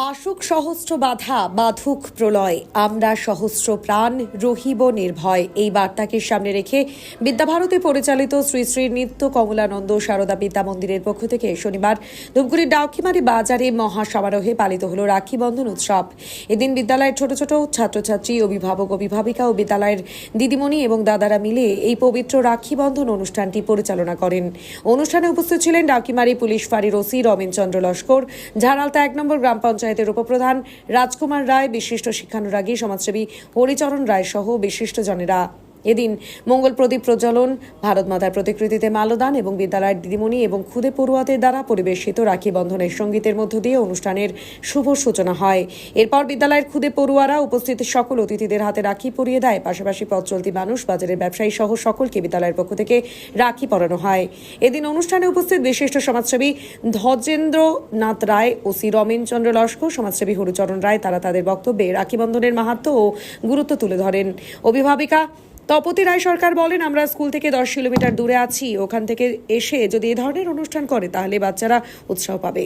আসুক সহস্র বাধা বাধুক প্রলয়, আমরা সহস্র প্রাণ রহিব নির্ভয়, এই বার্তাকে সামনে রেখে বিদ্যাভারতী পরিচালিত শ্রী শ্রী নিত্য কমলানন্দ সারদা বিদ্যা মন্দিরের পক্ষ থেকে শনিবার ধূপগুড়ির ডাউকিমারি বাজারে মহা সমারোহে পালিত হল রাখি বন্ধন উৎসব। এদিন বিদ্যালয়ের ছোট ছোট ছাত্রছাত্রী, অভিভাবক, অভিভাবিকা ও বিদ্যালয়ের দিদিমণি এবং দাদারা মিলে এই পবিত্র রাখি বন্ধন অনুষ্ঠানটি পরিচালনা করেন। অনুষ্ঠানে উপস্থিত ছিলেন ডাউকিমারি পুলিশ ফাঁড়ির ওসি রমেন চন্দ্র লস্কর, ঝাড়ালতা ১ নম্বর গ্রাম পঞ্চায়েতের উপপ্রধান রাজকুমার রায়, বিশিষ্ট শিক্ষানুরাগী সমাজসেবী হরিচরণ রায় সহ বিশিষ্টজনেরা। এদিন মঙ্গল প্রদীপ প্রজ্বলন, ভারত মাতার প্রতিকৃতিতে মাল্যদান এবং বিদ্যালয়ের দিদিমণি এবং খুদে পড়ুয়াদের দ্বারা পরিবেশিত রাখি বন্ধনের সঙ্গীতের মধ্য দিয়ে অনুষ্ঠানের শুভ সূচনা হয়। এরপর বিদ্যালয়ের খুদে পড়ুয়ারা উপস্থিত সকল অতিথিদের হাতে রাখি পরিয়ে দেয়। পাশাপাশি পথ চলতি মানুষ, বাজারের ব্যবসায়ী সহ সকলকে বিদ্যালয়ের পক্ষ থেকে রাখি পরানো হয়। এদিন অনুষ্ঠানে উপস্থিত বিশিষ্ট সমাজসেবী ধ্বজেন্দ্রনাথ রায়, ওসি রমেন চন্দ্র লস্কর, সমাজসেবী হরিচরণ রায় তারা তাদের বক্তব্যে রাখি বন্ধনের মাহাত্ম্য ও গুরুত্ব তুলে ধরেন। অভিভাবিকা তপতি রায় সরকার বলেন, আমরা স্কুল থেকে 10 কিলোমিটার দূরে আছি, ওখান থেকে এসে যদি এ ধরনের অনুষ্ঠান করে তাহলে বাচ্চারা উৎসাহ পাবে।